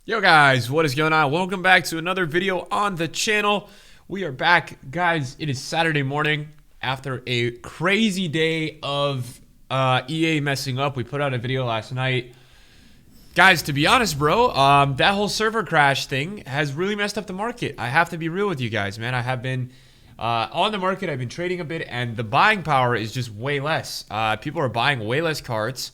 Yo guys, what is going on? Welcome back to another video on the channel. We are back, guys. It is Saturday morning after a crazy day of EA messing up. We put out a video last night. Guys, to be honest, bro, that whole server crash thing has really messed up the market. I have to be real with you guys, man. I have been on the market. I've been trading a bit, and the buying power is just way less. People are buying way less cards.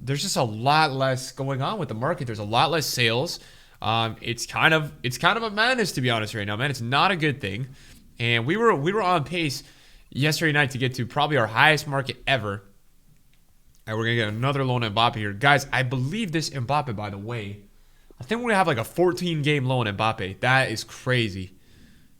There's just a lot less going on with the market. There's a lot less sales. It's kind of a madness, to be honest, right now, man. It's not a good thing. And we were on pace yesterday night to get to probably our highest market ever. And we're gonna get another loan Mbappe here, guys. I believe this Mbappe, by the way, I think we're gonna have like a 14-game loan Mbappe. That is crazy.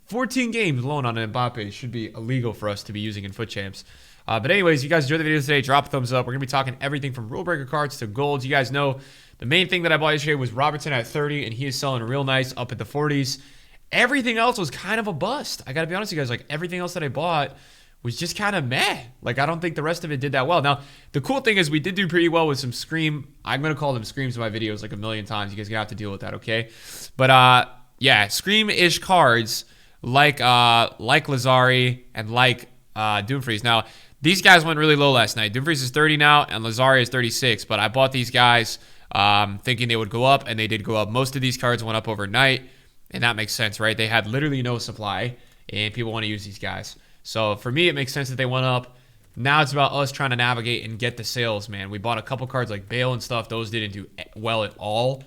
14 games loan on an Mbappe should be illegal for us to be using in Foot Champs. But anyways, you guys enjoyed the video today. Drop a thumbs up. We're going to be talking everything from Rulebreaker cards to golds. You guys know the main thing that I bought yesterday was Robertson at 30, and he is selling real nice up at the 40s. Everything else was kind of a bust. I got to be honest with you guys. Like, everything else that I bought was just kind of meh. Like, I don't think the rest of it did that well. Now, the cool thing is we did do pretty well with some Scream. I'm going to call them Screams in my videos like a million times. You guys going to have to deal with that, okay? But, yeah, Scream-ish cards like Lazari and like Doomfreeze. Now, these guys went really low last night. Doomfreeze is 30 now, and Lazari is 36. But I bought these guys thinking they would go up, and they did go up. Most of these cards went up overnight, and that makes sense, right? They had literally no supply, and people want to use these guys. So for me, it makes sense that they went up. Now it's about us trying to navigate and get the sales, man. We bought a couple cards like Bale and stuff. Those didn't do well at all.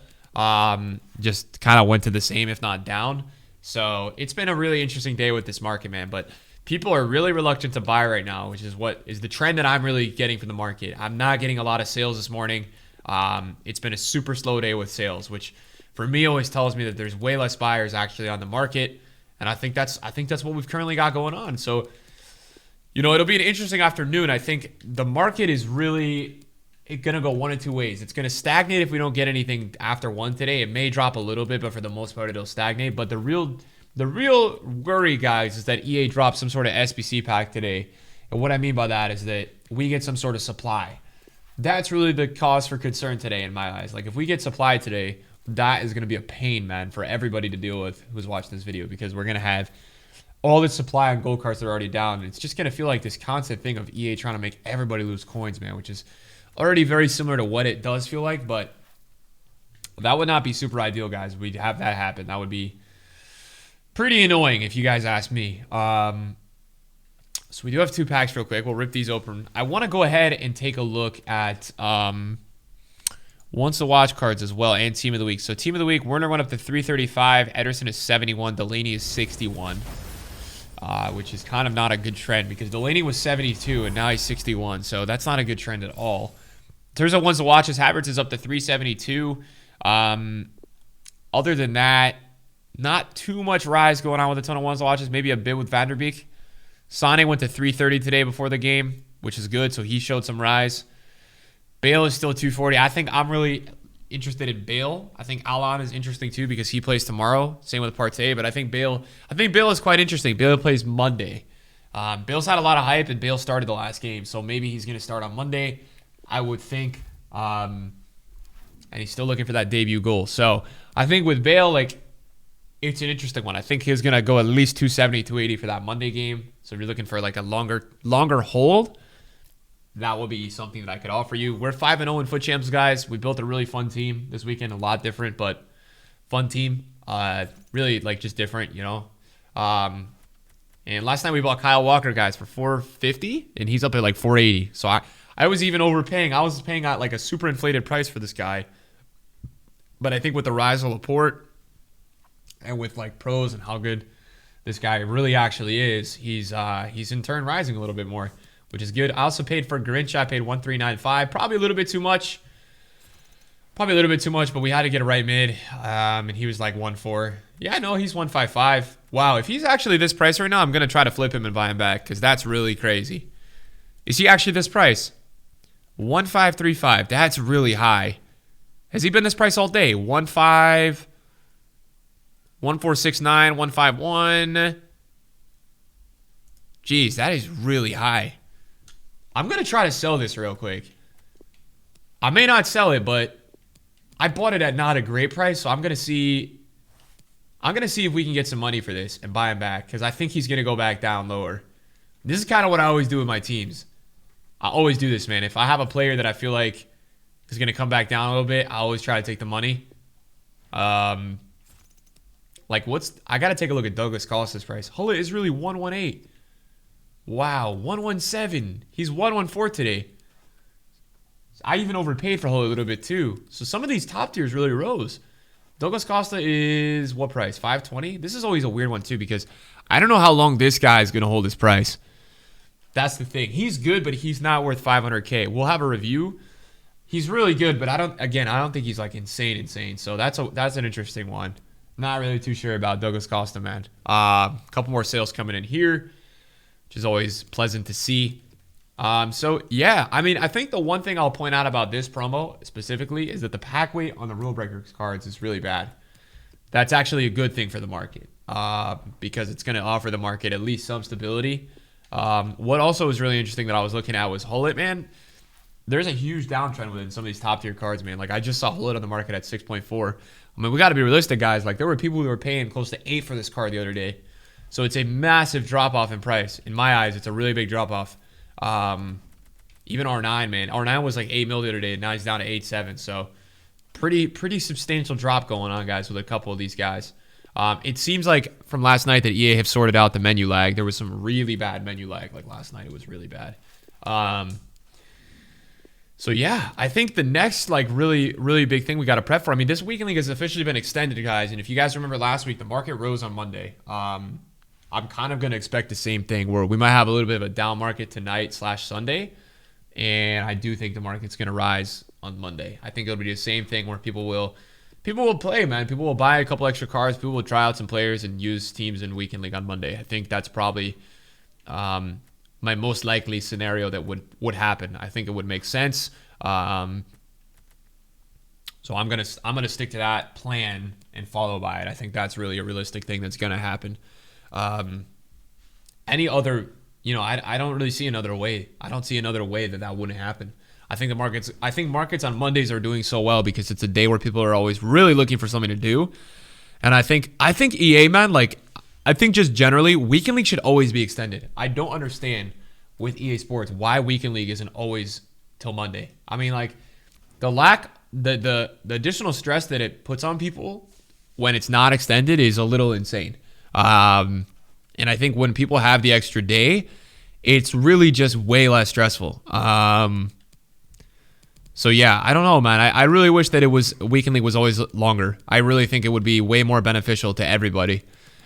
Just kind of went to the same, if not down. So it's been a really interesting day with this market, man. But people are really reluctant to buy right now, which is what is the trend that I'm really getting from the market. I'm not getting a lot of sales this morning. It's been a super slow day with sales, which for me always tells me that there's way less buyers actually on the market. And I think that's what we've currently got going on. So, you know, it'll be an interesting afternoon. I think the market is really going to go one of two ways. It's going to stagnate if we don't get anything after 1 today. It may drop a little bit, but for the most part, it'll stagnate. But the real worry, guys, is that EA dropped some sort of SBC pack today. And what I mean by that is that we get some sort of supply. That's really the cause for concern today in my eyes. Like, if we get supply today, that is going to be a pain, man, for everybody to deal with who's watching this video, because we're going to have all this supply on gold cards that are already down. And it's just going to feel like this constant thing of EA trying to make everybody lose coins, man, which is already very similar to what it does feel like. But that would not be super ideal, guys. We'd have that happen. That would be pretty annoying if you guys ask me. So we do have 2 packs real quick. We'll rip these open. I want to go ahead and take a look at once to watch cards as well, and team of the week. So team of the week, Werner went up to 335. Ederson is 71. Delaney is 61, which is kind of not a good trend because Delaney was 72 and now he's 61. So that's not a good trend at all. In terms of ones to watch, Havertz is up to 372. Other than that, not too much rise going on with a ton of ones to watches. Maybe a bit with Van der Beek. Sane went to 330 today before the game, which is good. So he showed some rise. Bale is still 240. I think I'm really interested in Bale. I think Alan is interesting too because he plays tomorrow. Same with Partey, but I think Bale is quite interesting. Bale plays Monday. Bale's had a lot of hype, and Bale started the last game, so maybe he's going to start on Monday, I would think. And he's still looking for that debut goal. So I think with Bale, like, it's an interesting one. I think he's going to go at least 270, 280 for that Monday game. So if you're looking for like a longer hold, that will be something that I could offer you. We're 5-0 in Foot Champs, guys. We built a really fun team this weekend. A lot different, but fun team. Really, like, just different, you know. And last night we bought Kyle Walker, guys, for 450, and he's up at like 480. So I was even overpaying. I was paying at like a super inflated price for this guy. But I think with the rise of Laporte and with like pros and how good this guy really actually is, he's in turn rising a little bit more, which is good. I also paid for Grinch. I paid 1395. Probably a little bit too much. But we had to get a right mid. And he was like 1.4. Yeah, no, he's 1.55. Wow, if he's actually this price right now, I'm going to try to flip him and buy him back because that's really crazy. Is he actually this price? 1.535. That's really high. Has he been this price all day? 1.5, 1.469, 1.51. Jeez, that is really high. I'm going to try to sell this real quick. I may not sell it, but I bought it at not a great price, so I'm gonna see. I'm gonna see if we can get some money for this and buy him back because I think he's gonna go back down lower. This is kind of what I always do with my teams. I always do this, man. If I have a player that I feel like is gonna come back down a little bit, I always try to take the money. Like I gotta take a look at Douglas Costa's price. Hullet is really 118. Wow, 117. He's 114 today. I even overpaid for Hullet a little bit too. So some of these top tiers really rose. Douglas Costa is what price? 520? This is always a weird one too because I don't know how long this guy is gonna hold his price. That's the thing. He's good, but he's not worth 500K. We'll have a review. He's really good, but I don't think he's like insane. So that's an interesting one. Not really too sure about Douglas Costa, man. A couple more sales coming in here, which is always pleasant to see. So yeah, I mean, I think the one thing I'll point out about this promo specifically is that the pack weight on the Rulebreakers cards is really bad. That's actually a good thing for the market because it's going to offer the market at least some stability. What also was really interesting that I was looking at was Hullet, man. There's a huge downtrend within some of these top tier cards, man. Like I just saw Hullet on the market at 6.4. I mean, we got to be realistic, guys. Like there were people who were paying close to 8 for this card the other day. So it's a massive drop off in price. In my eyes, it's a really big drop off. Even R9, man. R9 was like 8 mil the other day. Now he's down to 8.7. So pretty substantial drop going on, guys, with a couple of these guys. It seems like from last night that EA have sorted out the menu lag. There was some really bad menu lag. Like last night, it was really bad. So yeah, I think the next like really big thing we got to prep for. I mean, this weekend league has officially been extended, guys. And if you guys remember last week, the market rose on Monday. I'm kind of going to expect the same thing where we might have a little bit of a down market tonight/Sunday. And I do think the market's going to rise on Monday. I think it'll be the same thing where people will play, man. People will buy a couple extra cards. People will try out some players and use teams in weekend league on Monday. I think that's probably my most likely scenario that would happen. I think it would make sense. So I'm gonna stick to that plan and follow by it. I think that's really a realistic thing that's gonna happen. Any other, I don't really see another way. I don't see another way that wouldn't happen. I think markets on Mondays are doing so well because it's a day where people are always really looking for something to do. And I think EA, man, like I think just generally weekend league should always be extended. I don't understand with EA Sports why weekend league isn't always till Monday. I mean, like the additional stress that it puts on people when it's not extended is a little insane. And I think when people have the extra day, it's really just way less stressful. So yeah, I don't know, man. I really wish that weekend league was always longer. I really think it would be way more beneficial to everybody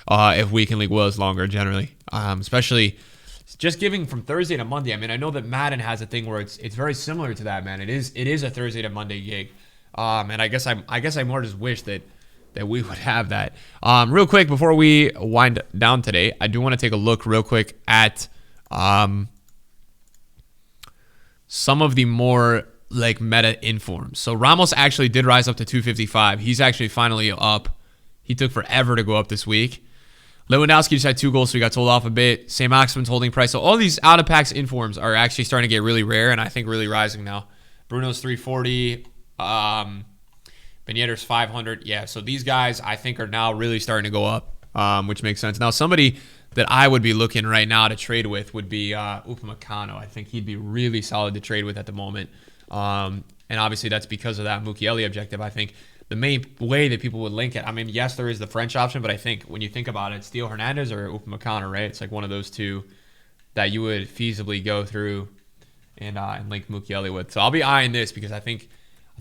if weekend league was longer generally, especially just giving from Thursday to Monday. I mean, I know that Madden has a thing where it's very similar to that, man. It is a Thursday to Monday gig, and I guess I more just wish that we would have that. Real quick before we wind down today, I do want to take a look real quick at some of the more like meta informs. So Ramos actually did rise up to 255. He's actually finally up. He took forever to go up this week. Lewandowski just had 2 goals, so he got sold off a bit. Sam Oxman's holding price. So all these out-of-packs informs are actually starting to get really rare, and I think really rising now. Bruno's 340. Ben Yedder's 500. Yeah, so these guys I think are now really starting to go up, which makes sense. Now, somebody that I would be looking right now to trade with would be Upamecano. I think he'd be really solid to trade with at the moment. And obviously that's because of that Mukiele objective. I think the main way that people would link it, I mean, yes, there is the French option, but I think when you think about it, it's Theo Hernandez or Upamecano, right? It's like one of those two that you would feasibly go through and link Mukiele with. So I'll be eyeing this because I think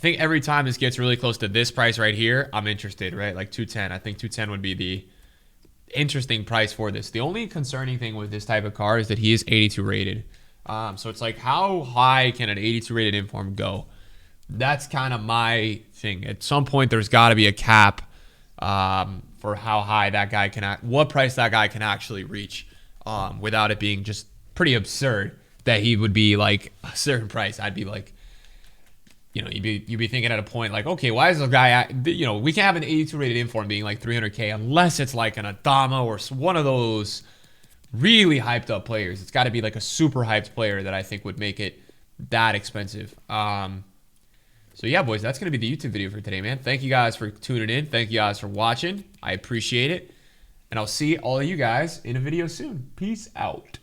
every time this gets really close to this price right here, I'm interested, right? Like 210. I think 210 would be the interesting price for this. The only concerning thing with this type of car is that he is 82 rated. So it's like, how high can an 82 rated inform go? That's kind of my thing. At some point, there's got to be a cap for how high that guy what price that guy can actually reach without it being just pretty absurd that he would be like a certain price. I'd be like, you'd be thinking at a point like, okay, why is this guy, we can't have an 82 rated inform being like 300K unless it's like an Adama or one of those really hyped up players. It's got to be like a super hyped player that I think would make it that expensive. So yeah, boys, that's going to be the YouTube video for today, man. Thank you guys for tuning in. Thank you guys for watching. I appreciate it. And I'll see all of you guys in a video soon. Peace out.